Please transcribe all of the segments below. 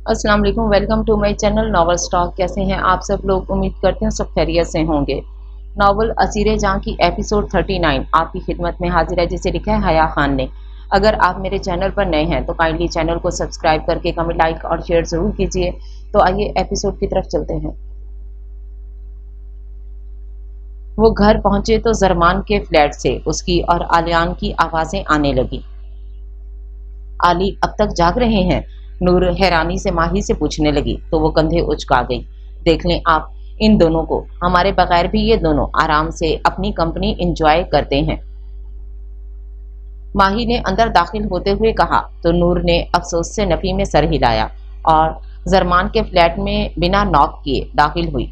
अस्सलाम वालेकुम, welcome to my channel Novel Stock. कैसे हैं आप सब लोग? उम्मीद करते हैं सब खैरियत से होंगे। नॉवल असीरे जहां की एपिसोड 39 आपकी खिदमत में हाजिर है, जिसे लिखा है हया खान ने। अगर आप मेरे चैनल पर नए हैं तो काइंडली चैनल को सब्सक्राइब करके कमेंट, लाइक और शेयर जरूर कीजिए। तो आइए एपिसोड की तरफ चलते हैं। वो घर पहुंचे तो जरमान के फ्लैट से उसकी और आलियान की आवाजें आने लगी। आली अब तक जाग रहे हैं? नूर हैरानी से माही से पूछने लगी तो वो कंधे उचका गई। देख लें आप इन दोनों को, हमारे बगैर भी ये दोनों आराम से अपनी कंपनी एंजॉय करते हैं। माही ने अंदर दाखिल होते हुए कहा तो नूर ने अफसोस से नफी में सर हिलाया और जरमान के फ्लैट में बिना नॉक किए दाखिल हुई।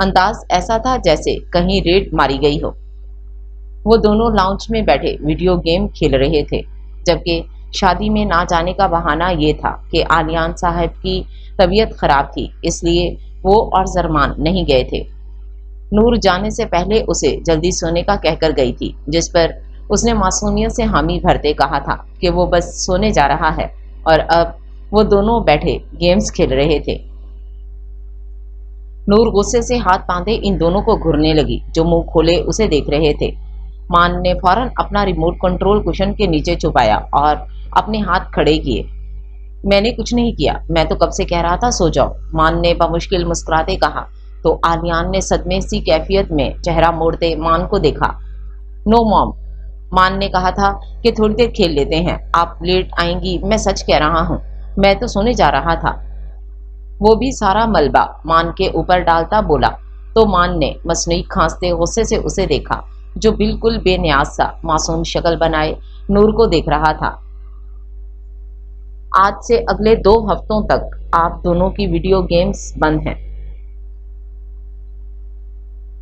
अंदाज ऐसा था जैसे कहीं रेड मारी गई हो। वो दोनों लाउंज में बैठे वीडियो गेम खेल रहे थे, जबकि शादी में ना जाने का बहाना ये था कि आलियान साहब की तबीयत खराब थी, इसलिए वो और जरमान नहीं गए थे। नूर जाने से पहले उसे जल्दी सोने का कहकर गई थी, जिस पर उसने मासूमियत से हामी भरते कहा था कि वो बस सोने जा रहा है, और अब वो दोनों बैठे गेम्स खेल रहे थे। नूर गुस्से से हाथ बांधे इन दोनों को घूरने लगी, जो मुंह खोले उसे देख रहे थे। मान ने फौरन अपना रिमोट कंट्रोल कुशन के नीचे छुपाया और अपने हाथ खड़े किए। मैंने कुछ नहीं किया, मैं तो कब से कह रहा था सो जाओ, मान ने बमुश्किल मुस्कुराते कहा। तो आलियान ने सदमे सी कैफियत में चेहरा मोड़ते मान को देखा। नो मॉम, मान ने कहा था कि थोड़ी देर खेल लेते हैं, आप लेट आएंगी, मैं सच कह रहा हूँ, मैं तो सोने जा रहा था। वो भी सारा मलबा मान के ऊपर डालता बोला। तो मान ने मसनूई खांसते गुस्से से उसे देखा, जो बिल्कुल बेनियाज सा मासूम शक्ल बनाए नूर को देख रहा था। आज से अगले 2 हफ्तों तक आप दोनों की वीडियो गेम्स बंद हैं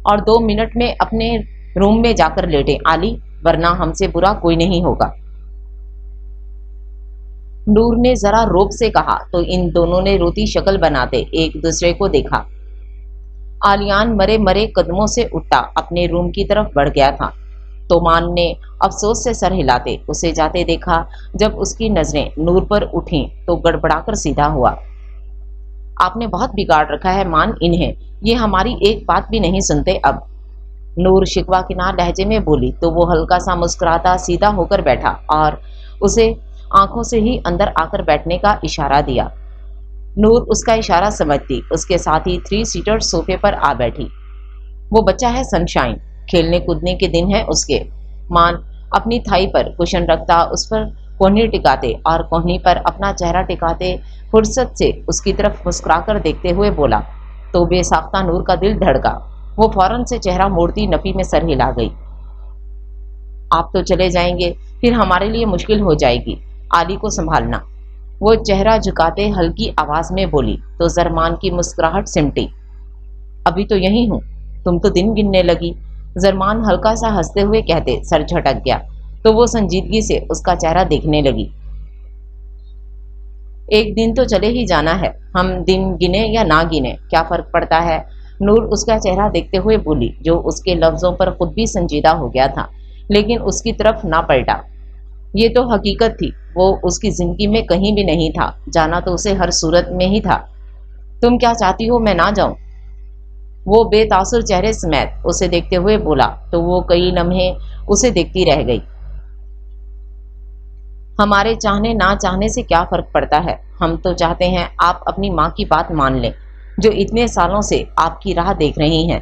और 2 मिनट में अपने रूम में जाकर लेटें आली, वरना हमसे बुरा कोई नहीं होगा। नूर ने जरा रोब से कहा तो इन दोनों ने रोती शक्ल बनाते एक दूसरे को देखा। आलियान मरे मरे कदमों से उठा अपने रूम की तरफ बढ़ गया था, तो मान ने अफसोस से सर हिलाते उसे जाते देखा। जब उसकी नजरें नूर पर उठीं तो गड़बड़ाकर सीधा हुआ। आपने बहुत बिगाड़ रखा है मान इन्हें, ये हमारी एक बात भी नहीं सुनते अब। नूर शिकवा किनार लहजे में बोली तो वो हल्का सा मुस्कुराता सीधा होकर बैठा और उसे आंखों से ही अंदर आकर बैठने का इशारा दिया। नूर उसका इशारा समझती उसके साथ ही 3 सीटर सोफे पर आ बैठी। वो बच्चा है सनशाइन, खेलने कूदने के दिन है उसके। मान अपनी थाई पर कुशन रखता उस पर कोहनी टिकाते और कोहनी पर अपना चेहरा टिकाते फुर्सत से उसकी तरफ मुस्कुराकर देखते हुए बोला तो बेसाख्ता नूर का दिल धड़का। वो फौरन से चेहरा मोड़ती नफी में सर हिला गई। आप तो चले जाएंगे, फिर हमारे लिए मुश्किल हो जाएगी, आली को संभालना। वो चेहरा झुकाते हल्की आवाज में बोली तो जरमान की मुस्कुराहट सिमटी। अभी तो यही हूं, तुम तो दिन गिनने लगी, जरमान हल्का सा हंसते हुए कहते सर झटक गया, तो वो संजीदगी से उसका चेहरा देखने लगी। एक दिन तो चले ही जाना है, हम दिन गिने या ना गिने क्या फर्क पड़ता है, नूर उसका चेहरा देखते हुए बोली, जो उसके लफ्जों पर खुद भी संजीदा हो गया था, लेकिन उसकी तरफ ना पलटा। ये तो हकीकत थी, वो उसकी जिंदगी में कहीं भी नहीं था, जाना तो उसे हर सूरत में ही था। तुम क्या चाहती हो मैं ना जाऊं? वो बेतासुर चेहरे समेत उसे देखते हुए बोला तो वो कई लम्हे उसे देखती रह गई। हमारे चाहने ना चाहने से क्या फर्क पड़ता है, हम तो चाहते हैं आप अपनी माँ की बात मान लें, जो इतने सालों से आपकी राह देख रही हैं।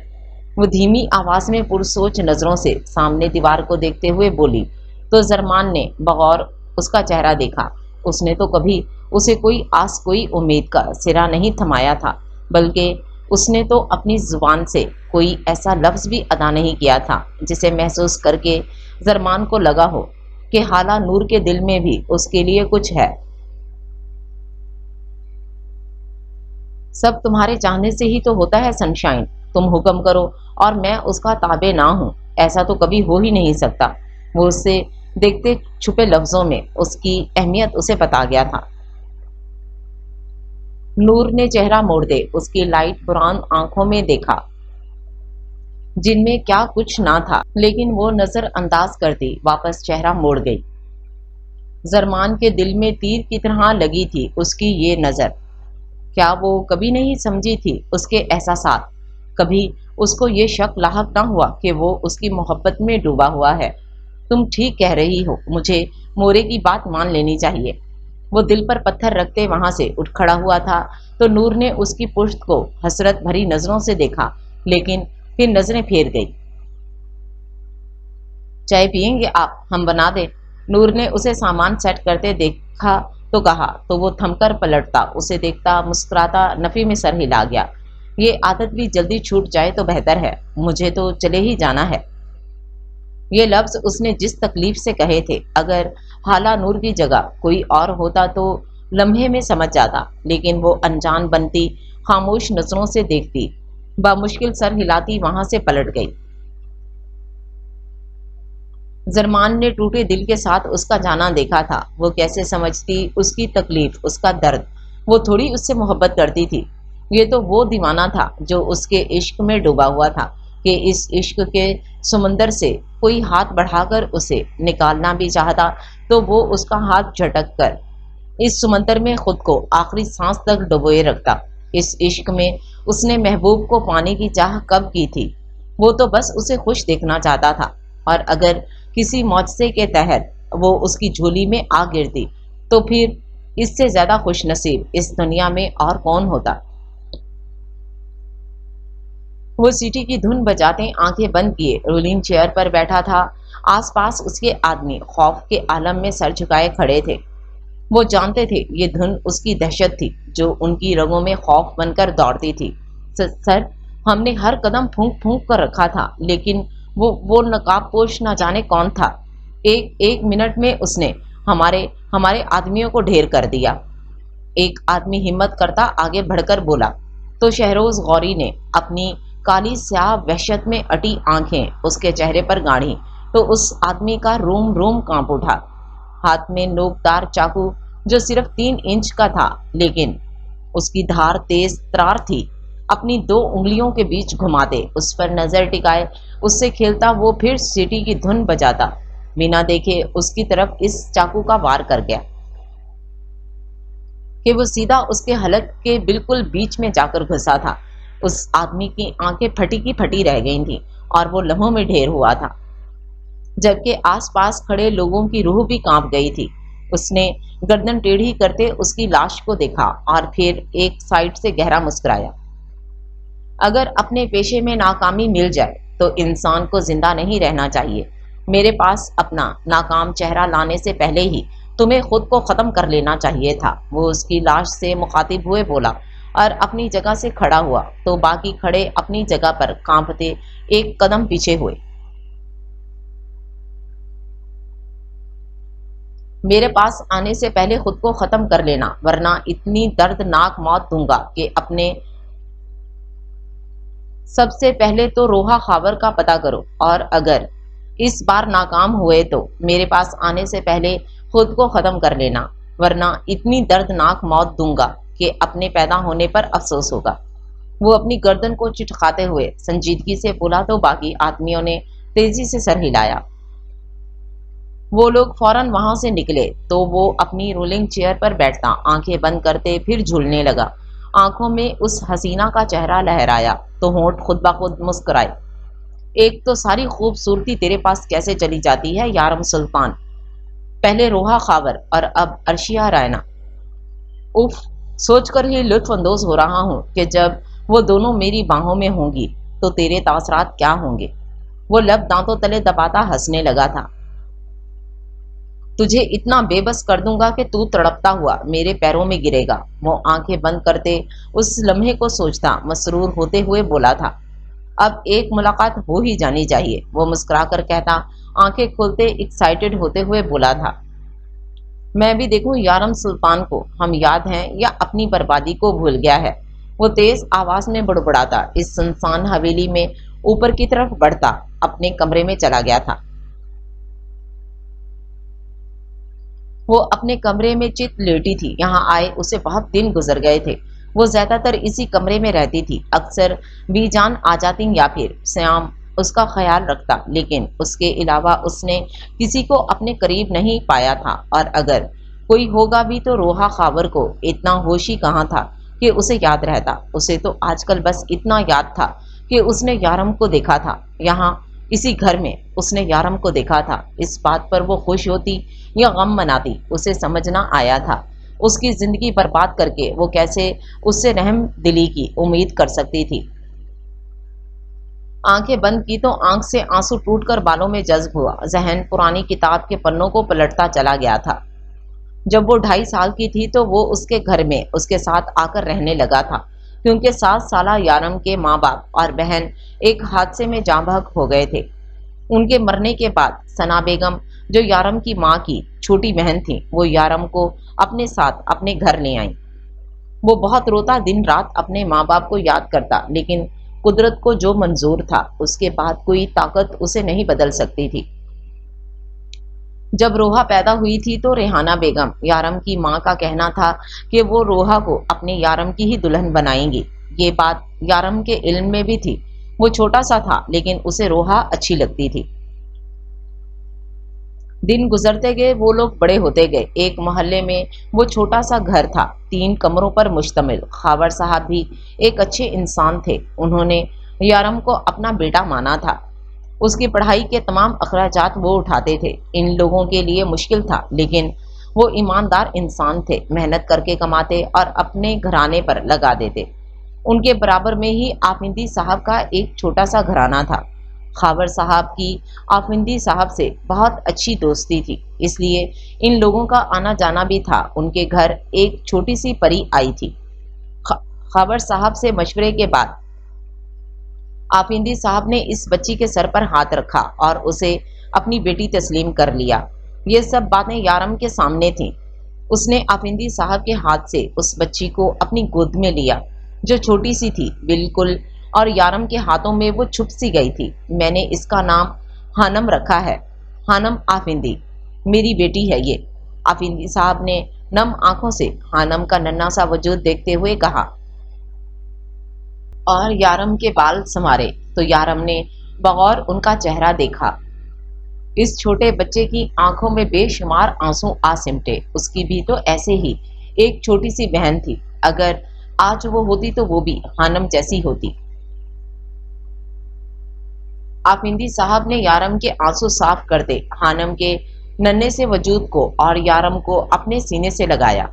वो धीमी आवाज में पुरसोच नजरों से सामने दीवार को देखते हुए बोली तो जरमान ने बगौर उसका चेहरा देखा। उसने तो कभी उसे कोई आस कोई उम्मीद का सिरा नहीं थमाया था, बल्कि उसने तो अपनी जुबान से कोई ऐसा लफ्ज भी अदा नहीं किया था जिसे महसूस करके जरमान को लगा हो कि हाला नूर के दिल में भी उसके लिए कुछ है। सब तुम्हारे चाहने से ही तो होता है सनशाइन, तुम हुक्म करो और मैं उसका ताबे ना हूं, ऐसा तो कभी हो ही नहीं सकता। वो उससे देखते छुपे लफ्जों में उसकी अहमियत उसे बता गया था। नूर ने चेहरा मोड़ दे उसकी लाइट ब्राउन आंखों में देखा, जिनमें क्या कुछ ना था, लेकिन वो नजर अंदाज करती वापस चेहरा मोड़ गई। زرمان کے دل میں تیر کی طرح لگی تھی اس کی یہ نظر۔ کیا وہ کبھی نہیں سمجھی تھی اس کے احساسات؟ کبھی اس کو یہ شک لاحق نہ ہوا کہ وہ اس کی محبت میں ڈوبا ہوا ہے؟ تم ٹھیک کہہ رہی ہو، مجھے مورے کی بات مان لینی چاہیے۔ وہ دل پر پتھر رکھتے وہاں سے اٹھ کھڑا ہوا تھا تو نور نے اس کی پشت کو حسرت بھری نظروں سے دیکھا، لیکن پھر نظریں پھیر گئی۔ چائے پیئیں گے آپ؟ ہم بنا دیں؟ نور نے اسے سامان سیٹ کرتے دیکھا تو کہا تو وہ تھم کر پلٹتا، اسے دیکھتا مسکراتا نفی میں سر ہلا گیا۔ یہ عادت بھی جلدی چھوٹ جائے تو بہتر ہے، مجھے تو چلے ہی جانا ہے۔ یہ لفظ اس نے جس تکلیف سے کہے تھے، اگر حالہ نور کی جگہ کوئی اور ہوتا تو لمحے میں سمجھ جاتا، لیکن وہ انجان بنتی، خاموش نظروں سے دیکھتی، بامشکل سر ہلاتی وہاں سے پلٹ گئی۔ زرمان نے ٹوٹے دل کے ساتھ اس کا جانا دیکھا تھا، وہ کیسے سمجھتی اس کی تکلیف، اس کا درد۔ وہ تھوڑی اس سے محبت کرتی تھی، یہ تو وہ دیوانہ تھا جو اس کے عشق میں ڈوبا ہوا تھا کہ اس عشق کے سمندر سے کوئی ہاتھ بڑھا کر اسے نکالنا بھی چاہتا تو وہ اس کا ہاتھ جھٹک کر اس سمندر میں خود کو آخری سانس تک ڈبوئے رکھتا۔ اس عشق میں اس نے محبوب کو پانے کی چاہ کب کی تھی؟ وہ تو بس اسے خوش دیکھنا چاہتا تھا، اور اگر کسی معجزے کے تحت وہ اس کی جھولی میں آ گرتی تو پھر اس سے زیادہ خوش نصیب اس دنیا میں اور کون ہوتا؟ وہ سیٹی کی دھن بجاتے آنکھیں بند کیے رولنگ چیئر پر بیٹھا تھا۔ آس پاس اس کے آدمی خوف کے عالم میں سر جھکائے کھڑے تھے۔ وہ جانتے تھے یہ دھن اس کی دہشت تھی جو ان کی رگوں میں خوف بن کر دوڑتی تھی۔ سر، ہم نے ہر قدم پھونک پھونک کر رکھا تھا، لیکن وہ نقاب پوش نہ جانے کون تھا۔ ایک منٹ میں اس نے ہمارے آدمیوں کو ڈھیر کر دیا۔ ایک آدمی ہمت کرتا آگے بڑھ کر بولا تو شہروز غوری نے اپنی کالی سیاہ وحشت میں اٹی آنکھیں اس کے چہرے پر گاڑی تو اس آدمی کا روم روم کانپ اٹھا۔ ہاتھ میں نوکدار چاقو جو صرف 3 انچ کا تھا، لیکن اس کی دھار تیز ترار تھی، اپنی 2 انگلیوں کے بیچ گھماتے اس پر نظر ٹکائے اس سے کھیلتا وہ پھر سیٹی کی دھن بجاتا بنا دیکھے اس کی طرف اس چاقو کا وار کر گیا کہ وہ سیدھا اس کے حلق کے بالکل بیچ میں جا کر گھسا تھا۔ اس آدمی کی آنکھیں پھٹی کی پھٹی رہ گئی تھیں اور وہ لمحوں میں ڈھیر ہوا تھا، جبکہ آس پاس کھڑے لوگوں کی روح بھی کانپ گئی تھی۔ اس نے گردن ٹیڑھی کرتے اس کی لاش کو دیکھا اور پھر ایک سائڈ سے گہرا مسکرایا۔ اگر اپنے پیشے میں ناکامی مل جائے تو انسان کو زندہ نہیں رہنا چاہیے۔ میرے پاس اپنا ناکام چہرہ لانے سے پہلے ہی تمہیں خود کو ختم کر لینا چاہیے تھا۔ وہ اس کی لاش سے مخاطب ہوئے بولا اور اپنی جگہ سے کھڑا ہوا تو باقی کھڑے اپنی جگہ پر کانپتے ایک قدم پیچھے ہوئے۔ میرے پاس آنے سے پہلے خود کو ختم کر لینا، ورنہ اتنی دردناک موت دوں گا کہ اپنے سب سے پہلے تو روحا خاور کا پتہ کرو، اور اگر اس بار ناکام ہوئے تو میرے پاس آنے سے پہلے خود کو ختم کر لینا، ورنہ اتنی دردناک موت دوں گا کہ اپنے پیدا ہونے پر افسوس ہوگا۔ وہ اپنی گردن کو چٹکاتے ہوئے سنجیدگی سے بولا تو باقی آدمیوں نے تیزی سے سر ہلایا۔ وہ لوگ فوراً وہاں سے نکلے تو وہ اپنی رولنگ چیئر پر بیٹھتا آنکھیں بند کرتے پھر جھولنے لگا۔ آنکھوں میں اس حسینہ کا چہرہ لہرایا تو ہونٹ خود بخود مسکرائے۔ ایک تو ساری خوبصورتی تیرے پاس کیسے چلی جاتی ہے یارم سلطان، پہلے روحا خاور اور اب ارشیا رائنا۔ اف، سوچ کر ہی لطف اندوز ہو رہا ہوں کہ جب وہ دونوں میری باہوں میں ہوں گی تو تیرے تاثرات کیا ہوں گے۔ وہ لب دانتوں تلے دباتا ہنسنے لگا تھا۔ تجھے اتنا بے بس کر دوں گا کہ تو تڑپتا ہوا میرے پیروں میں گرے گا۔ وہ آنکھیں بند کرتے اس لمحے کو سوچتا مسرور ہوتے ہوئے بولا تھا، اب ایک ملاقات ہو ہی جانی چاہیے۔ وہ مسکرا کر کہتا آنکھیں کھولتے ایکسائٹڈ ہوتے ہوئے بولا تھا، میں بھی دیکھوں یارم سلطان کو ہم یاد ہیں یا اپنی بربادی کو بھول گیا ہے۔ وہ تیز آواز میں بڑبڑاتا اس سنسان حویلی میں اوپر کی طرف بڑھتا اپنے کمرے میں چلا گیا تھا۔ وہ اپنے کمرے میں چت لیٹی تھی، یہاں آئے اسے بہت دن گزر گئے تھے۔ وہ زیادہ تر اسی کمرے میں رہتی تھی، اکثر بی جان آ جاتی یا پھر سیام اس کا خیال رکھتا، لیکن اس کے علاوہ اس نے کسی کو اپنے قریب نہیں پایا تھا، اور اگر کوئی ہوگا بھی تو روحا خاور کو اتنا ہوش ہی کہاں تھا کہ اسے یاد رہتا۔ اسے تو آج کل بس اتنا یاد تھا کہ اس نے یارم کو دیکھا تھا، یہاں اسی گھر میں اس نے یارم کو دیکھا تھا۔ اس بات پر وہ خوش ہوتی یا غم مناتی اسے سمجھ نہ آیا تھا۔ اس کی زندگی برباد کر کے وہ کیسے اس سے رحم دلی کی امید کر سکتی تھی۔ آنکھیں بند کی تو آنکھ سے آنسو ٹوٹ کر بالوں میں جذب ہوا۔ ذہن پرانی کتاب کے پنوں کو پلٹتا چلا گیا تھا۔ جب وہ 2.5 سال کی تھی تو وہ اس کے گھر میں اس کے ساتھ آ کر رہنے لگا تھا، کیونکہ 7 سالہ یارم کے ماں باپ اور بہن ایک حادثے میں جاں بحق ہو گئے تھے۔ ان کے مرنے کے بعد ثنا بیگم، جو یارم کی ماں کی چھوٹی بہن تھی، وہ یارم کو اپنے ساتھ اپنے گھر لے آئیں۔ وہ بہت روتا، دن رات اپنے ماں باپ کو یاد کرتا، لیکن قدرت کو جو منظور تھا اس کے بعد کوئی طاقت اسے نہیں بدل سکتی تھی۔ جب روحا پیدا ہوئی تھی تو ریحانہ بیگم، یارم کی ماں کا کہنا تھا کہ وہ روحا کو اپنے یارم کی ہی دلہن بنائیں گی۔ یہ بات یارم کے علم میں بھی تھی۔ وہ چھوٹا سا تھا لیکن اسے روحا اچھی لگتی تھی۔ دن گزرتے گئے، وہ لوگ بڑے ہوتے گئے۔ ایک محلے میں وہ چھوٹا سا گھر تھا، 3 کمروں پر مشتمل۔ خاور صاحب بھی ایک اچھے انسان تھے۔ انہوں نے یارم کو اپنا بیٹا مانا تھا۔ اس کی پڑھائی کے تمام اخراجات وہ اٹھاتے تھے۔ ان لوگوں کے لیے مشکل تھا، لیکن وہ ایماندار انسان تھے، محنت کر کے کماتے اور اپنے گھرانے پر لگا دیتے۔ ان کے برابر میں ہی آفندی صاحب کا ایک چھوٹا سا گھرانہ تھا۔ خاور صاحب کی آفندی صاحب سے بہت اچھی دوستی تھی، اس لیے ان لوگوں کا آنا جانا بھی تھا۔ ان کے گھر ایک چھوٹی سی پری آئی تھی۔ خاور صاحب سے مشورے کے بعد آفندی صاحب نے اس بچی کے سر پر ہاتھ رکھا اور اسے اپنی بیٹی تسلیم کر لیا۔ یہ سب باتیں یارم کے سامنے تھیں۔ اس نے آفندی صاحب کے ہاتھ سے اس بچی کو اپنی گود میں لیا، جو چھوٹی سی تھی بالکل، اور یارم کے ہاتھوں میں وہ چھپ سی گئی تھی۔ میں نے اس کا نام ہانم رکھا ہے، ہانم آفندی، میری بیٹی ہے یہ، آفندی صاحب نے نم آنکھوں سے ہانم کا ننھا سا وجود دیکھتے ہوئے کہا، اور یارم کے بال سنوارے تو یارم نے بغور ان کا چہرہ دیکھا۔ اس چھوٹے بچے کی آنکھوں میں بے شمار آنسو آ سمٹے۔ اس کی بھی تو ایسے ہی ایک چھوٹی سی بہن تھی، اگر آج وہ ہوتی تو وہ بھی ہانم جیسی ہوتی۔ آفندی صاحب نے یارم کے آنسو صاف کرتے ہانم کے ننھے سے وجود کو اور یارم کو اپنے سینے سے لگایا۔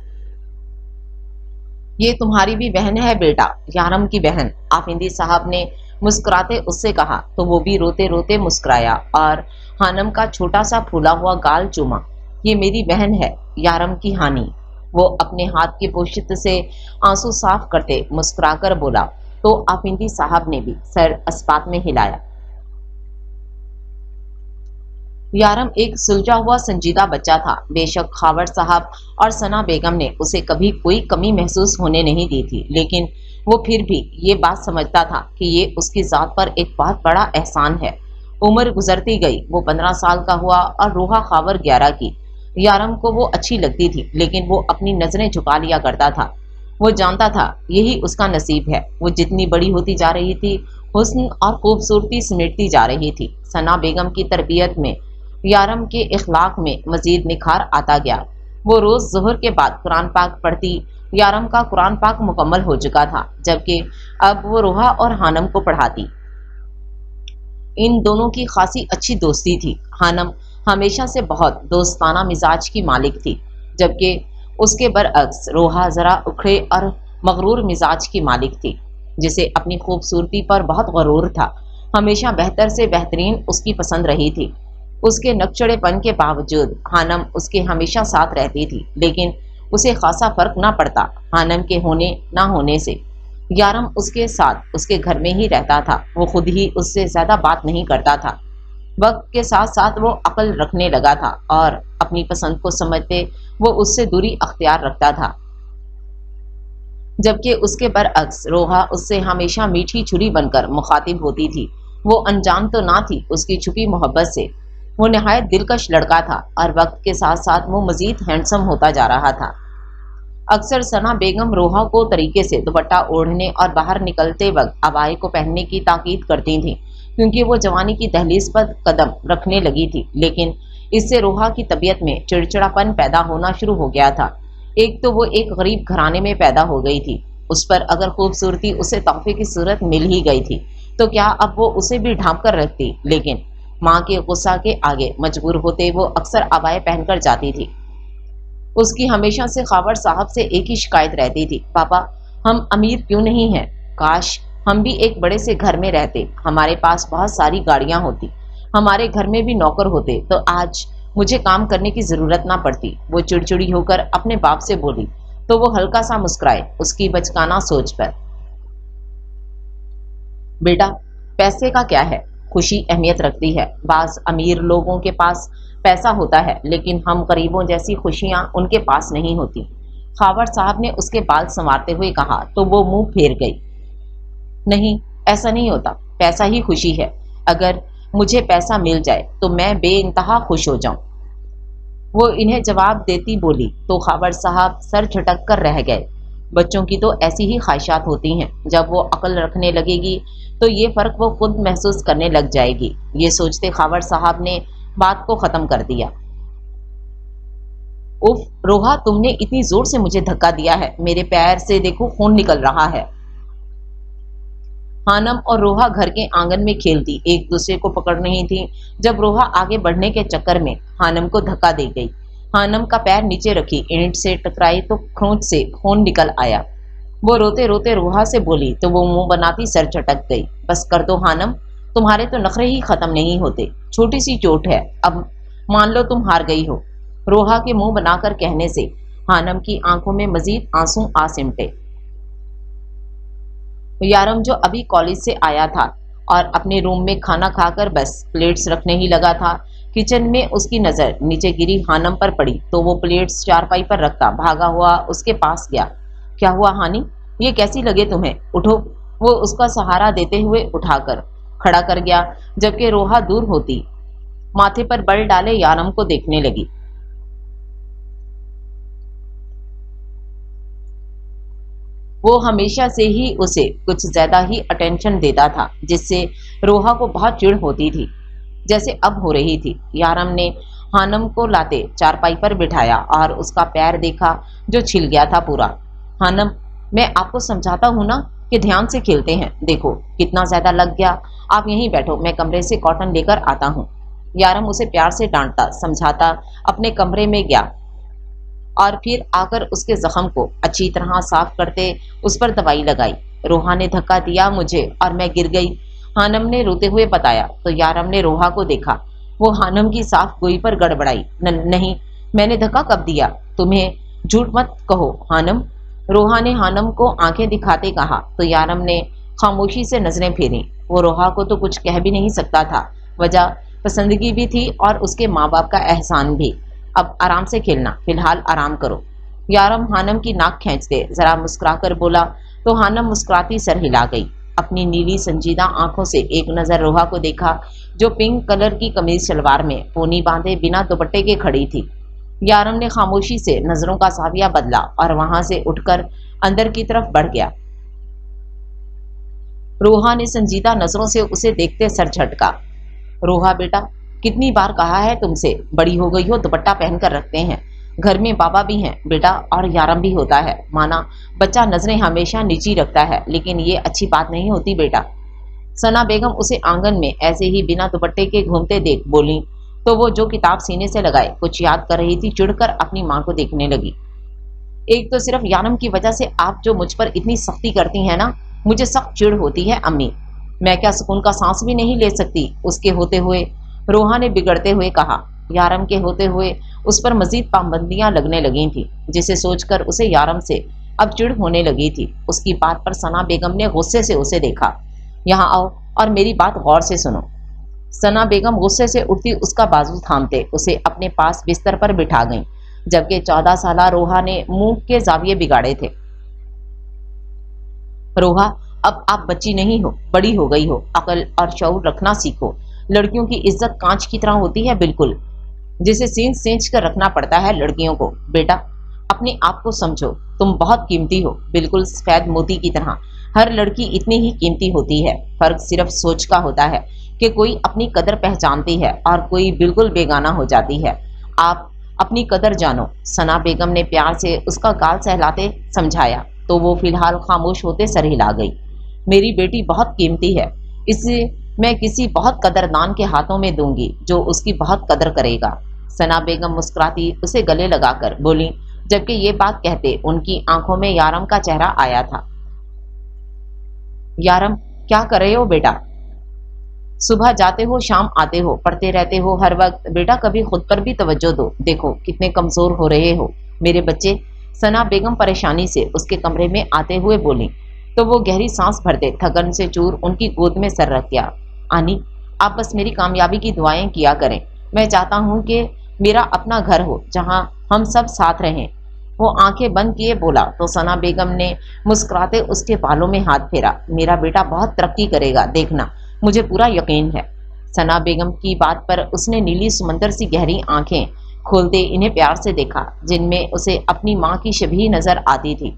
یہ تمہاری بھی بہن ہے بیٹا، یارم کی بہن، آفندی صاحب نے مسکراتے اس سے کہا، تو وہ بھی روتے روتے مسکرایا اور ہانم کا چھوٹا سا پھولا ہوا گال چوما۔ یہ میری بہن ہے، یارم کی ہانی۔ وہ اپنے ہاتھ کی پوشت سے آنسو صاف کرتے مسکرا کر بولا، تو آفندی صاحب نے بھی سر اسبات میں ہلایا۔ یارم ایک سلجھا ہوا سنجیدہ بچہ تھا۔ بے شک خاور صاحب اور ثنا بیگم نے اسے کبھی کوئی کمی محسوس ہونے نہیں دی تھی، لیکن وہ پھر بھی یہ بات سمجھتا تھا کہ یہ اس کی ذات پر ایک بہت بڑا احسان ہے۔ عمر گزرتی گئی، وہ 15 سال کا ہوا اور روحا خاور 11 کی۔ یارم کو وہ اچھی لگتی تھی، لیکن وہ اپنی نظریں جھکا لیا کرتا تھا۔ وہ جانتا تھا یہی اس کا نصیب ہے۔ وہ جتنی بڑی ہوتی جا رہی تھی، حسن اور خوبصورتی سمیٹتی جا رہی تھی۔ ثنا بیگم کی تربیت میں، یارم کے اخلاق میں مزید نکھار آتا گیا۔ وہ روز ظہر کے بعد قرآن پاک پڑھتی۔ یارم کا قرآن پاک مکمل ہو چکا تھا، جبکہ اب وہ روحا اور ہانم کو پڑھاتی۔ ان دونوں کی خاصی اچھی دوستی تھی۔ ہانم ہمیشہ سے بہت دوستانہ مزاج کی مالک تھی، جبکہ اس کے برعکس روحا ذرا اکھڑے اور مغرور مزاج کی مالک تھی، جسے اپنی خوبصورتی پر بہت غرور تھا۔ ہمیشہ بہتر سے بہترین اس کی پسند رہی تھی۔ اس کے نکچڑے پن کے باوجود ہانم اس کے ہمیشہ ساتھ رہتی تھی، لیکن اسے خاصا فرق نہ پڑتا ہانم کے ہونے نہ ہونے سے۔ یارم اس کے ساتھ اس کے گھر میں ہی رہتا تھا۔ وہ خود ہی اس سے زیادہ بات نہیں کرتا تھا۔ وقت کے ساتھ ساتھ وہ عقل رکھنے لگا تھا اور اپنی پسند کو سمجھتے وہ اس سے دوری اختیار رکھتا تھا، جبکہ اس کے برعکس روحا اس سے ہمیشہ میٹھی چھری بن کر مخاطب ہوتی تھی۔ وہ انجان تو نہ تھی اس کی چھپی محبت سے۔ وہ نہایت دلکش لڑکا تھا اور وقت کے ساتھ ساتھ وہ مزید ہینڈسم ہوتا جا رہا تھا۔ اکثر ثنا بیگم روحا کو طریقے سے دوپٹہ اوڑھنے اور باہر نکلتے وقت عبائے کو پہننے کی تاکید کرتی تھیں، क्योंकि वो जवानी की दहलीज पर कदम रखने लगी थी, लेकिन इससे रोहा की तबीयत में चिड़चिड़ापन पैदा होना शुरू हो गया था। एक तो वो एक गरीब घराने में पैदा हो गई थी, उस पर अगर खूबसूरती उसे तोहफे की सूरत मिल ही गई थी तो क्या अब वो उसे भी ढांप कर रखती। लेकिन माँ के गुस्सा के आगे मजबूर होते वो अक्सर अबाएं पहनकर जाती थी। उसकी हमेशा से खावर साहब से एक ही शिकायत रहती थी, पापा हम अमीर क्यों नहीं हैं, काश हम भी एक बड़े से घर में रहते, हमारे पास बहुत सारी गाड़ियां होती, हमारे घर में भी नौकर होते तो आज मुझे काम करने की जरूरत ना पड़ती। वो चिड़चिड़ी होकर अपने बाप से बोली तो वो हल्का सा मुस्कुराए उसकी बचकाना सोच पर। बेटा पैसे का क्या है, खुशी अहमियत रखती है। बास अमीर लोगों के पास पैसा होता है, लेकिन हम गरीबों जैसी खुशियां उनके पास नहीं होती। खावर साहब ने उसके बाल संवारते हुए कहा तो वो मुंह फेर गई। नहीं, ऐसा नहीं होता, पैसा ही खुशी है। अगर मुझे पैसा मिल जाए तो मैं बेइंतहा खुश हो जाऊं। वो इन्हें जवाब देती बोली तो खावर साहब सर झटक कर रह गए। बच्चों की तो ऐसी ही ख्वाहिशात होती हैं, जब वो अकल रखने लगेगी तो ये फर्क वो खुद महसूस करने लग जाएगी। ये सोचते खावर साहब ने बात को खत्म कर दिया। उफ रोहा, तुमने इतनी जोर से मुझे धक्का दिया है, मेरे पैर से देखो खून निकल रहा है। हानम और रोहा घर के आंगन में खेलती एक दूसरे को पकड़ रही थी जब रोहा आगे बढ़ने के चक्कर में हानम को धक्का दे गई। हानम का पैर नीचे रखी ईंट से टकराई तो खरोंच से खून निकल आया। वो रोते रोते रोहा से बोली तो वो मुंह बनाती सर झटक गई। बस कर दो हानम, तुम्हारे तो नखरे ही खत्म नहीं होते, छोटी सी चोट है, अब मान लो तुम हार गई हो। रोहा के मुंह बनाकर कहने से हानम की आंखों में मजीद आंसू आ सिमटे। यारम जो अभी कॉलेज से आया था और अपने रूम में खाना खाकर बस प्लेट्स रखने ही लगा था, किचन में उसकी नजर नीचे गिरी हानम पर पड़ी तो वो प्लेट्स चारपाई पर रखता भागा हुआ उसके पास गया। क्या हुआ हानी, ये कैसी लगे तुम्हें, उठो। वो उसका सहारा देते हुए उठाकर खड़ा कर गया, जबकि रोहा दूर होती माथे पर बल डाले यारम को देखने लगी। वो हमेशा से ही उसे कुछ ज्यादा ही अटेंशन देता था, जिससे रोहा को बहुत चिढ़ होती थी, जैसे अब हो रही थी। यारम ने हानम को लाते चारपाई पर बिठाया और उसका पैर देखा जो छिल गया था पूरा। हानम, मैं आपको समझाता हूँ ना कि ध्यान से खेलते हैं, देखो कितना ज्यादा लग गया, आप यहीं बैठो, मैं कमरे से कॉटन लेकर आता हूँ। यारम उसे प्यार से डांटता समझाता अपने कमरे में गया और फिर आकर उसके जख्म को अच्छी तरह साफ करते उस पर दवाई लगाई। रोहा ने धक्का दिया मुझे और मैं गिर गई, हानम ने रोते हुए बताया तो यारम ने रोहा को देखा। वो हानम की साफ गोई पर गड़बड़ाई। नहीं, मैंने धक्का कब दिया, तुम्हें झूठ मत कहो हानम। रोहा ने हानम को आंखें दिखाते कहा तो यारम ने खामोशी से नजरें फेरी। वो रोहा को तो कुछ कह भी नहीं सकता था, वजह पसंदगी भी थी और उसके माँ बाप का एहसान भी। अब आराम से खेलना, फिलहाल आराम करो। यारम हानम की नाक खींचते जरा मुस्कुराकर बोला तो हानम मुस्कुराती सर हिला गई। अपनी नीली संजीदा आंखों से एक नजर रोहा को देखा जो पिंक कलर की कमीज शलवार में पोनी बांधे बिना दुपट्टे के खड़ी थी। यारम ने खामोशी से नजरों का साविया बदला और वहां से उठकर अंदर की तरफ बढ़ गया। रोहा ने संजीदा नजरों से उसे देखते सर झटका। रोहा बेटा, कितनी बार कहा है तुमसे, बड़ी हो गई हो, दुपट्टा पहन कर रखते हैं, घर में बाबा भी हैं बेटा और यारम भी होता है। माना बच्चा नजरें हमेशा नीची रखता है, लेकिन ये अच्छी बात नहीं होती बेटा। सना बेगम उसे आंगन में ऐसे ही बिना दुपट्टे के घूमते देख बोली तो वो जो किताब सीने से लगाए कुछ याद कर रही थी चिढ़कर अपनी माँ को देखने लगी। एक तो सिर्फ यारम की वजह से आप जो मुझ पर इतनी सख्ती करती हैं ना, मुझे सख्त चिढ़ होती है अम्मी। मैं क्या सुकून का सांस भी नहीं ले सकती उसके होते हुए, रोहा ने बिगड़ते हुए कहा। यारम के होते हुए उस पर मजीद पाबंदियां लगने लगी थी, जिसे सोचकर उसे यारम से अब चिढ़ होने लगी थी। उसकी बात पर सना बेगम ने गुस्से से उसे देखा। यहाँ आओ और मेरी बात गौर से सुनो। सना बेगम गुस्से से उठती उसका बाजू थामते उसे अपने पास बिस्तर पर बिठा गईं, जबकि 14 साला रोहा ने मुंह के जाविये बिगाड़े थे। रोहा, अब आप बच्ची नहीं हो, बड़ी हो गई हो, अकल और शऊर रखना सीखो। लड़कियों की इज्जत कांच की तरह होती है, बिल्कुल जिसे सींच सींच कर रखना पड़ता है लड़कियों को। बेटा अपने आप को समझो, तुम बहुत कीमती हो, बिल्कुल सफेद मोती की तरह। हर लड़की इतनी ही कीमती होती है, फर्क सिर्फ सोच का होता है کہ کوئی اپنی قدر پہچانتی ہے اور کوئی بالکل بیگانہ ہو جاتی ہے۔ آپ اپنی قدر جانو، ثنا بیگم نے پیار سے اس کا گال سہلاتے سمجھایا، تو وہ فی الحال خاموش ہوتے سر ہلا گئی۔ میری بیٹی بہت قیمتی ہے، اسے میں کسی بہت قدردان کے ہاتھوں میں دوں گی جو اس کی بہت قدر کرے گا۔ ثنا بیگم مسکراتی اسے گلے لگا کر بولی، جبکہ یہ بات کہتے ان کی آنکھوں میں یارم کا چہرہ آیا تھا۔ یارم، کیا کر رہے ہو بیٹا؟ صبح جاتے ہو، شام آتے ہو، پڑھتے رہتے ہو ہر وقت۔ بیٹا کبھی خود پر بھی توجہ دو، دیکھو کتنے کمزور ہو رہے ہو میرے بچے۔ ثنا بیگم پریشانی سے اس کے کمرے میں آتے ہوئے بولی، تو وہ گہری سانس بھرتے تھکن سے چور ان کی گود میں سر رکھ گیا۔ آنی، آپ بس میری کامیابی کی دعائیں کیا کریں، میں چاہتا ہوں کہ میرا اپنا گھر ہو جہاں ہم سب ساتھ رہیں۔ وہ آنکھیں بند کیے بولا تو ثنا بیگم نے مسکراتے اس کے بالوں میں ہاتھ پھیرا، میرا بیٹا بہت ترقی کرے گا، دیکھنا، مجھے پورا یقین ہے۔ ثنا بیگم کی بات پر اس نے نیلی سمندر سی گہری آنکھیں کھولتے انہیں پیار سے دیکھا، جن میں اسے اپنی ماں کی شبیہ نظر آتی تھی۔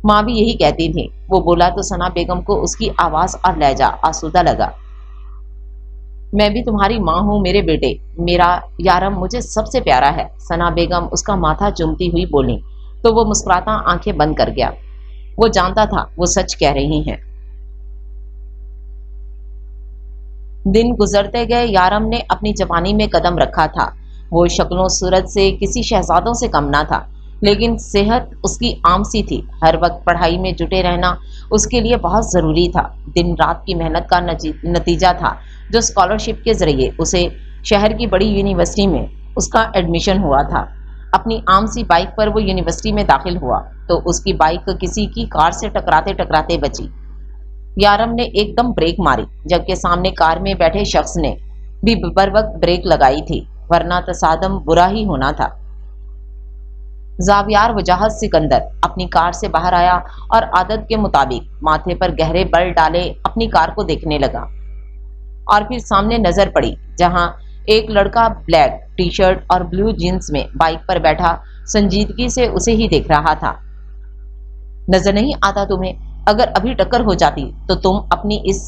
ماں بھی یہی کہتی تھی، وہ بولا تو ثنا بیگم کو اس کی آواز اور لہجہ آسودہ لگا۔ میں بھی تمہاری ماں ہوں میرے بیٹے، میرا یارم مجھے سب سے پیارا ہے۔ ثنا بیگم اس کا ماتھا چومتی ہوئی بولی تو وہ مسکراتا آنکھیں بند کر گیا۔ وہ جانتا تھا وہ سچ کہہ رہی ہیں۔ دن گزرتے گئے، یارم نے اپنی جوانی میں قدم رکھا تھا۔ وہ شکل و صورت سے کسی شہزادوں سے کم نہ تھا، لیکن صحت اس کی عام سی تھی۔ ہر وقت پڑھائی میں جٹے رہنا اس کے لیے بہت ضروری تھا۔ دن رات کی محنت کا نتیجہ تھا جو اسکالرشپ کے ذریعے اسے شہر کی بڑی یونیورسٹی میں اس کا ایڈمیشن ہوا تھا۔ اپنی عام سی بائک پر وہ یونیورسٹی میں داخل ہوا تو اس کی بائک کسی کی کار سے ٹکراتے ٹکراتے بچی۔ یارم نے ایک دم بریک ماری، جبکہ سامنے کار میں بیٹھے شخص نے بھی بر وقت بریک لگائی تھی، ورنہ تصادم برا ہی ہونا تھا۔ زاویار وجاہت سکندر اپنی کار سے باہر آیا اور عادت کے مطابق ماتھے پر گہرے بل ڈالے اپنی کار کو دیکھنے لگا، اور پھر سامنے نظر پڑی جہاں ایک لڑکا بلیک ٹی شرٹ اور بلو جینز میں بائک پر بیٹھا سنجیدگی سے اسے ہی دیکھ رہا تھا۔ نظر نہیں آتا تمہیں؟ اگر ابھی ٹکر ہو جاتی تو تم اپنی اس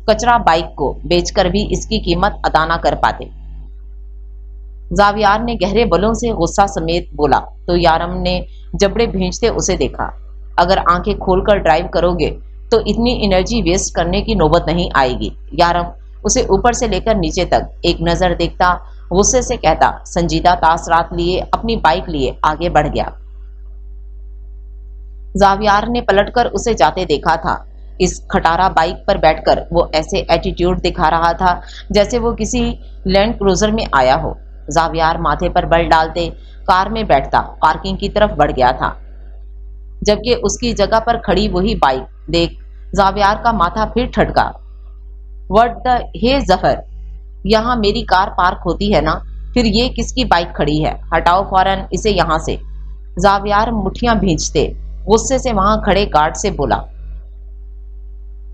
کچرا بائک کو بیچ کر بھی اس کی قیمت ادا نہ کر پاتے۔ زاویار نے گہرے بلوں سے غصہ سمیت بولا تو یارم نے جبڑے بھینچتے اسے دیکھا۔ اگر آنکھیں کھول کر ڈرائیو کرو گے تو اتنی انرجی ویسٹ کرنے کی نوبت نہیں آئے گی۔ یارم اسے اوپر سے لے کر نیچے تک ایک نظر دیکھتا غصے سے کہتا، سنجیدہ تاثرات لیے اپنی بائک لیے آگے بڑھ گیا۔ زاویار نے پلٹ کر اسے جاتے دیکھا تھا۔ اس کھٹارا بائک پر بیٹھ کر وہ ایسے ایٹیٹیوڈ دکھا رہا تھا جیسے وہ کسی لینڈ کروزر میں آیا ہو۔ زاویار ماتھے پر بل ڈالتے کار میں بیٹھتا پارکنگ کی طرف بڑھ گیا تھا، جبکہ اس کی جگہ پر کھڑی وہی بائک دیکھ زاویار کا ماتھا پھر ٹھٹکا۔ وٹ دا ہے ظفر، یہاں میری کار پارک ہوتی ہے نا، پھر یہ کس کی بائک کھڑی ہے؟ ہٹاؤ فوراً اسے یہاں سے۔ زاویار مٹھیاں بھینچتے غصے سے وہاں کھڑے گارڈ سے بولا،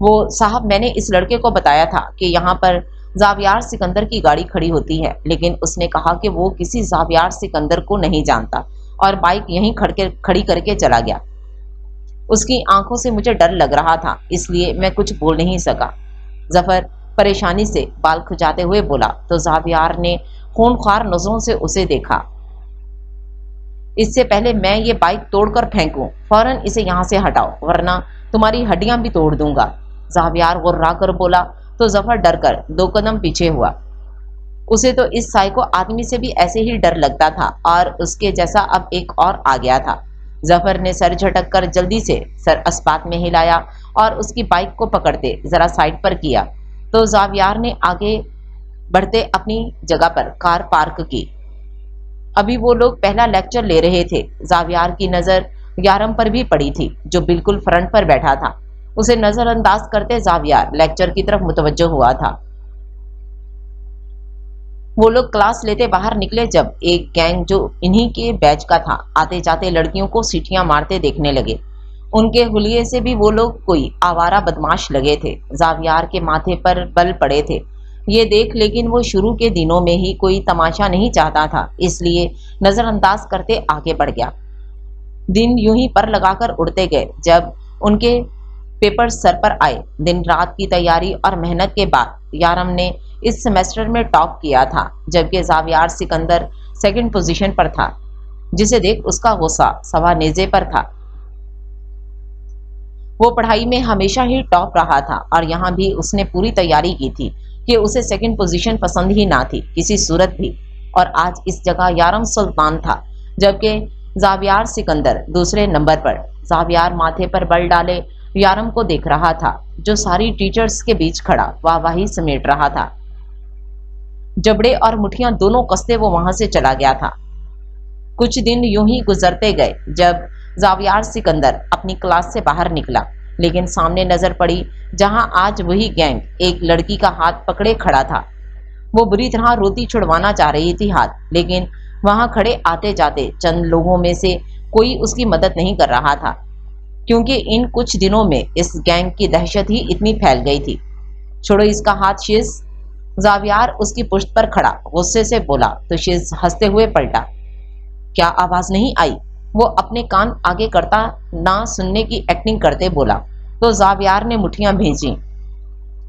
وہ صاحب میں نے اس لڑکے کو بتایا تھا کہ یہاں پر زاویار سکندر کی گاڑی کھڑی ہوتی ہے، لیکن اس نے کہا کہ وہ کسی زاویار سکندر کو نہیں جانتا اور بائک یہیں کھڑی کر کے چلا گیا۔ اس کی آنکھوں سے مجھے ڈر لگ رہا تھا، اس لیے میں کچھ بول نہیں سکا۔ ظفر پریشانی سے بال کھجاتے ہوئے بولا تو زاویار نے خونخوار نظروں سے اسے دیکھا۔ اس سے پہلے میں یہ بائک توڑ کر پھینکوں، فوراً اسے یہاں سے ہٹاؤ ورنہ تمہاری ہڈیاں بھی توڑ دوں گا۔ زاویار غرا کر بولا تو ظفر ڈر کر 2 قدم پیچھے ہوا۔ اسے تو اس سائیکو آدمی سے بھی ایسے ہی ڈر لگتا تھا اور اس کے جیسا اب ایک اور آ گیا تھا۔ ظفر نے سر جھٹک کر جلدی سے سر اسپات میں ہلایا اور اس کی بائک کو پکڑتے ذرا سائڈ پر کیا تو زاویار نے آگے بڑھتے اپنی جگہ پر کار پارک کی۔ ابھی وہ لوگ پہلا لیکچر لے رہے تھے۔ زاویار کی نظر یارم پر بھی پڑی تھی جو بالکل فرنٹ پر بیٹھا تھا۔ اسے نظر انداز کرتے زاویار لیکچر کی طرف متوجہ ہوا تھا۔ وہ لوگ کلاس لیتے باہر نکلے جب ایک گینگ جو انہی کے بیچ کا تھا آتے جاتے لڑکیوں کو سیٹیاں مارتے دیکھنے لگے۔ ان کے حلیے سے بھی وہ لوگ کوئی آوارہ بدماش لگے تھے۔ زاویار کے ماتھے پر بل پڑے تھے یہ دیکھ، لیکن وہ شروع کے دنوں میں ہی کوئی تماشا نہیں چاہتا تھا، اس لیے نظر انداز کرتے آگے بڑھ گیا۔ دن یوں ہی پر لگا کر اڑتے گئے جب ان کے पेपर सर पर आए। दिन रात की तैयारी और मेहनत के बाद यारम ने इस सेमेस्टर में टॉप किया था, जबकि ज़ावियार सिकंदर सेकंड पोजीशन पर था, जिसे देख उसका गुस्सा सवा नेज़े पर था। वो पढ़ाई में हमेशा ही टॉप रहा था और यहाँ भी उसने पूरी तैयारी की थी कि उसे सेकंड पोजीशन पसंद ही ना थी किसी सूरत भी। और आज इस जगह यारम सुल्तान था, जबकि ज़ावियार सिकंदर दूसरे नंबर पर। ज़ावियार माथे पर बल डाले यारम को देख रहा था, जो सारी टीचर्स के बीच खड़ा वाहवाही समेट रहा था। जबड़े और मुठियां दोनों कसते वो वहां से चला गया था। कुछ दिन यूं ही गुजरते गए जब ज़ावियार सिकंदर अपनी क्लास से बाहर निकला, लेकिन सामने नजर पड़ी जहां आज वही गैंग एक लड़की का हाथ पकड़े खड़ा था। वो बुरी तरह रोती छुड़वाना चाह रही थी हाथ, लेकिन वहां खड़े आते जाते चंद लोगों में से कोई उसकी मदद नहीं कर रहा था, क्योंकि इन कुछ दिनों में इस गैंग की दहशत ही इतनी फैल गई थी। छोड़ो इसका हाथ शिज, ज़ावियार उसकी पुश्त पर खड़ा गुस्से से बोला तो शिज हंसते हुए पलटा। क्या आवाज नहीं आई? वो अपने कान आगे करता ना सुनने की एक्टिंग करते बोला तो ज़ावियार ने मुठियां भेजी।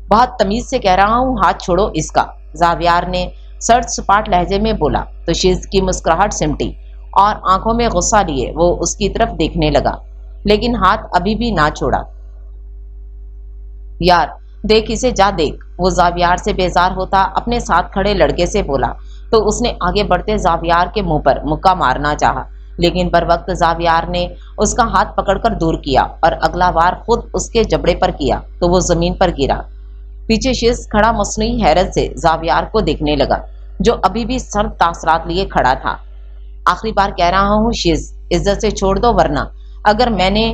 बहुत तमीज से कह रहा हूं, हाथ छोड़ो इसका, ज़ावियार ने सर्द सपाट लहजे में बोला तो शिज की मुस्कुराहट सिमटी और आंखों में गुस्सा लिए वो उसकी तरफ देखने लगा, लेकिन हाथ अभी भी ना छोड़ा। यार देख इसे, जा देख, वो ज़ावियार से बेजार होता अपने साथ खड़े लड़के से बोला तो उसने आगे बढ़ते ज़ावियार के मुंह पर मुक्का मारना चाहा, लेकिन बर वक्त ज़ावियार ने उसका हाथ पकड़कर दूर किया और अगला वार खुद उसके जबड़े पर किया तो वो जमीन पर गिरा। पीछे शिज खड़ा मसनूई हैरत से ज़ावियार को देखने लगा, जो अभी भी सर्द तासरात लिए खड़ा था। आखिरी बार कह रहा हूँ शिज, इज्जत से छोड़ दो, वरना अगर मैंने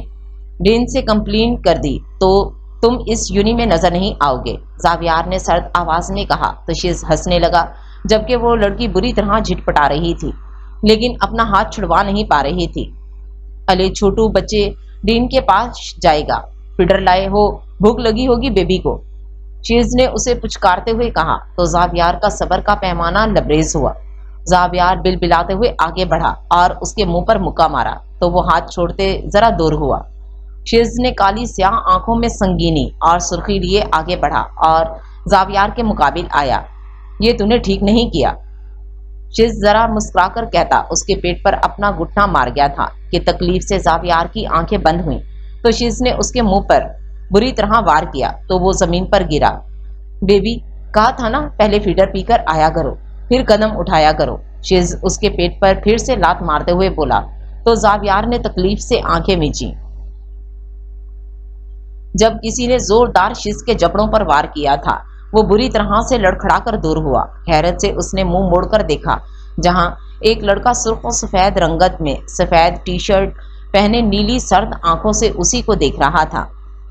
डीन से कंप्लेन कर दी तो तुम इस यूनि में नजर नहीं आओगे, ज़ावियार ने सर्द आवाज में कहा तो शिज हंसने लगा, जबकि वो लड़की बुरी तरह झिटपटा रही थी, लेकिन अपना हाथ छुड़वा नहीं पा रही थी। अले छोटू बच्चे, डीन के पास जाएगा, फिडर लाए हो, भूख लगी होगी बेबी को, शिज ने उसे पुचकारते हुए कहा तो ज़ावियार का सब्र का पैमाना लबरेज हुआ। ज़ावियार बिलबिलाते हुए आगे बढ़ा और उसके मुंह पर मुक्का मारा तो वो हाथ छोड़ते जरा दूर हुआ। शिज ने काली स्याह आंखों में संगीनी और सुर्खी लिए आगे बढ़ा और ज़ावियार के मुकाबिल आया। ये तूने ठीक नहीं किया, शिज जरा मुस्कुराकर कहता उसके पेट पर अपना घुटना मार गया था कि तकलीफ से ज़ावियार की आंखें बंद हुई तो शिज ने उसके मुंह पर बुरी तरह वार किया तो वो जमीन पर गिरा। बेबी, कहा था ना पहले फीडर पीकर आया करो, फिर कदम उठाया करो, शिज उसके पेट पर फिर से लात मारते हुए बोला तो ज़ावियार ने तकलीफ से आंखें मींची। जब किसी ने जोरदार शिज के जबड़ों पर वार किया था वो बुरी तरह से लड़खड़ाकर दूर हुआ। हैरत से उसने मुंह मोड़कर देखा, जहां एक लड़का सुर्ख और सफेद रंगत में सफेद टी शर्ट पहने नीली सर्द आंखों से उसी को देख रहा था।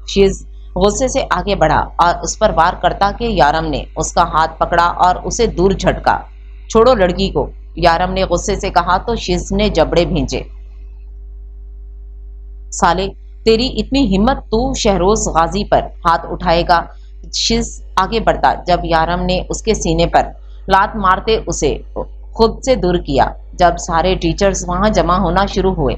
शिज गुस्से से आगे बढ़ा और उस पर वार करता कि यारम ने उसका हाथ पकड़ा और उसे दूर झटका। छोड़ो लड़की को, यारम ने गुस्से से कहा तो शिज ने जबड़े भींचे। साले, तेरी इतनी हिम्मत, तू शहरोज गाजी पर हाथ उठाएगा? शिज आगे बढ़ता जब यारम ने उसके सीने पर लात मारते उसे खुद से दूर किया। जब सारे टीचर्स वहां जमा होना शुरू हुए,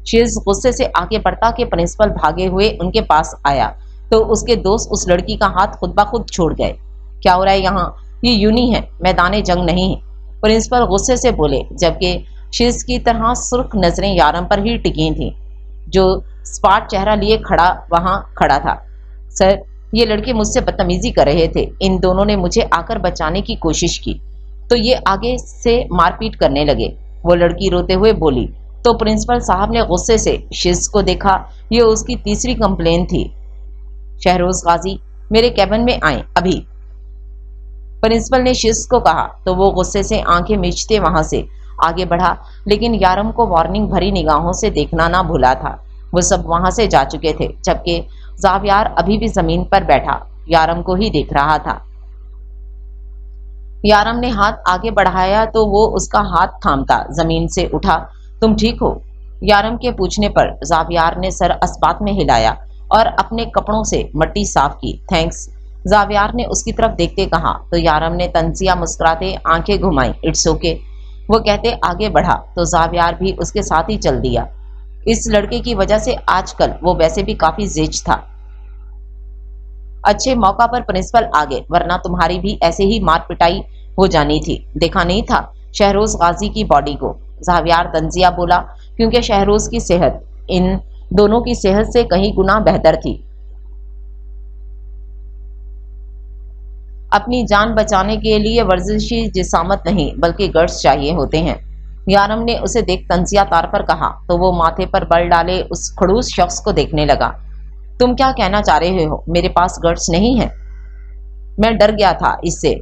शिज गुस्से से आगे बढ़ता कि प्रिंसिपल भागे हुए उनके पास आया तो उसके दोस्त उस लड़की का हाथ खुद ब खुद छोड़ गए। क्या हो रहा है यहाँ? ये यूनी है, मैदान जंग नहीं है, प्रिंसिपल गुस्से से बोले, जबकि शिज की तरह सुर्ख नजरें यारम पर ही टिकी थीं, जो स्पाट चेहरा लिए खड़ा वहां खड़ा था। सर, ये लड़के मुझसे बदतमीजी कर रहे थे, इन दोनों ने मुझे आकर बचाने की कोशिश की तो ये आगे से मारपीट करने लगे, वो लड़की रोते हुए बोली तो प्रिंसिपल साहब ने गुस्से से शिज को देखा। ये उसकी तीसरी कंप्लेन थी। शहरोज गाजी, मेरे कैबिन में आए अभी, प्रिंसिपल ने शिज को कहा तो वो गुस्से से आंखें मीचते वहां से आगे बढ़ा, लेकिन यारम को वार्निंग भरी निगाहों से देखना ना भूला था। वो सब वहां से जा चुके थे, जबकि ज़ावियार अभी भी जमीन पर बैठा यारम को ही देख रहा था। यारम ने हाथ आगे बढ़ाया तो वो उसका हाथ थामता जमीन से उठा। तुम ठीक हो? यारम के पूछने पर ज़ावियार ने सर अस्बात में हिलाया और अपने कपड़ों से मट्टी साफ की। थैंक्स, ज़ावियार ने उसकी तरफ देखते कहा तो यारम ने तंजिया मुस्कुराते आंखें घुमाई। इट्स ओके, वो कहते आगे बढ़ा तो ज़ावियार भी उसके साथ ही चल दिया। इस लड़के की वजह से आजकल वो वैसे भी काफी ज़िच था। अच्छे मौका पर प्रिंसिपल आ गए, वरना तुम्हारी भी ऐसे ही मार पिटाई हो जानी थी। देखा नहीं था शहरोज गाजी की बॉडी को? ज़ावियार तंजिया बोला, क्योंकि शहरोज की सेहत इन दोनों की सेहत से कहीं गुना बेहतर थी। अपनी जान बचाने के लिए वर्जिशी जिसामत नहीं बल्कि गट्स चाहिए होते हैं। यारम ने उसे देख तंजिया तार पर कहा तो वो माथे पर बल डाले उस खड़ूस शख्स को देखने लगा। तुम क्या कहना चाह रहे हो? मेरे पास गट्स नहीं है? मैं डर गया था इससे,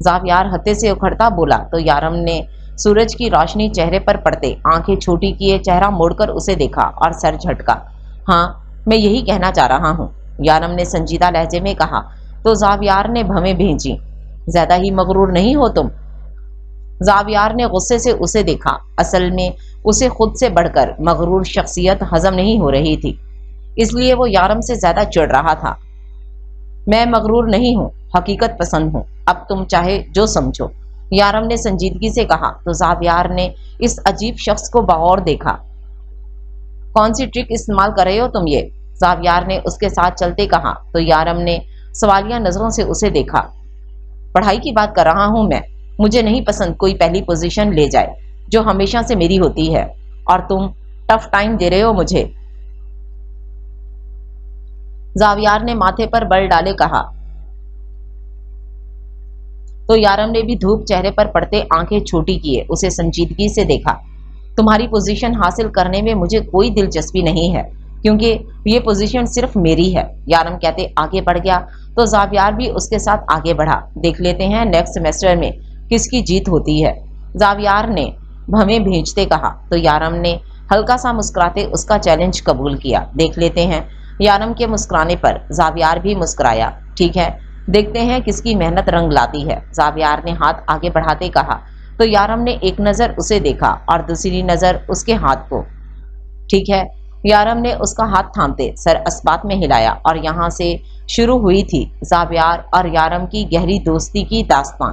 ज़ावियार हत्थे से उखड़ता बोला। तो यारम ने सूरज की रोशनी चेहरे पर पड़ते आंखें छोटी किए चेहरा मोड़कर उसे देखा और सर झटका। हाँ, मैं यही कहना चाह रहा हूँ, यारम ने संजीदा लहजे में कहा। तो ज़ावियार ने भवें भेजी। ज्यादा ही मगरूर नहीं हो तुम? ज़ावियार ने गुस्से से उसे देखा। असल में उसे खुद से बढ़कर मगरूर शख्सियत हजम नहीं हो रही थी, इसलिए वो यारम से ज्यादा चिढ़ रहा था। मैं मगरूर नहीं हूँ, हकीकत पसंद हूँ, अब तुम चाहे जो समझो, यारम ने संजीदगी से कहा। तो ज़ावियार ने इस अजीब शख्स को बगौर देखा। कौन सी ट्रिक इस्तेमाल कर रहे हो तुम ये? ज़ावियार ने उसके साथ चलते कहा। तो यारम ने सवालिया नजरों से उसे देखा। पढ़ाई की बात कर रहा हूं मैं, मुझे नहीं पसंद कोई पहली पोजीशन ले जाए जो हमेशा से मेरी होती है, और तुम टफ टाइम दे रहे हो मुझे। ज़ावियार ने माथे पर बल डाले कहा। तो यारम ने भी धूप चेहरे पर पड़ते आंखें छोटी किए उसे संजीदगी से देखा। तुम्हारी पोजीशन हासिल करने में मुझे कोई दिलचस्पी नहीं है, क्योंकि ये पोजीशन सिर्फ मेरी है, यारम कहते आगे बढ़ गया। तो ज़ावियार भी उसके साथ आगे बढ़ा। देख लेते हैं नेक्स्ट सेमेस्टर में किसकी जीत होती है, ज़ावियार ने भवें भेजते कहा। तो यारम ने हल्का सा मुस्कुराते उसका चैलेंज कबूल किया। देख लेते हैं। यारम के मुस्कुराने पर ज़ावियार भी मुस्कुराया। ठीक है, देखते हैं किसकी मेहनत रंग लाती है, ज़ावियार ने हाथ आगे बढ़ाते कहा। तो यारम ने एक नज़र उसे देखा और दूसरी नज़र उसके हाथ को। ठीक है, यारम ने उसका हाथ थामते सर अस्बात में हिलाया और यहाँ से शुरू हुई थी ज़ावियार और यारम की गहरी दोस्ती की दास्तां।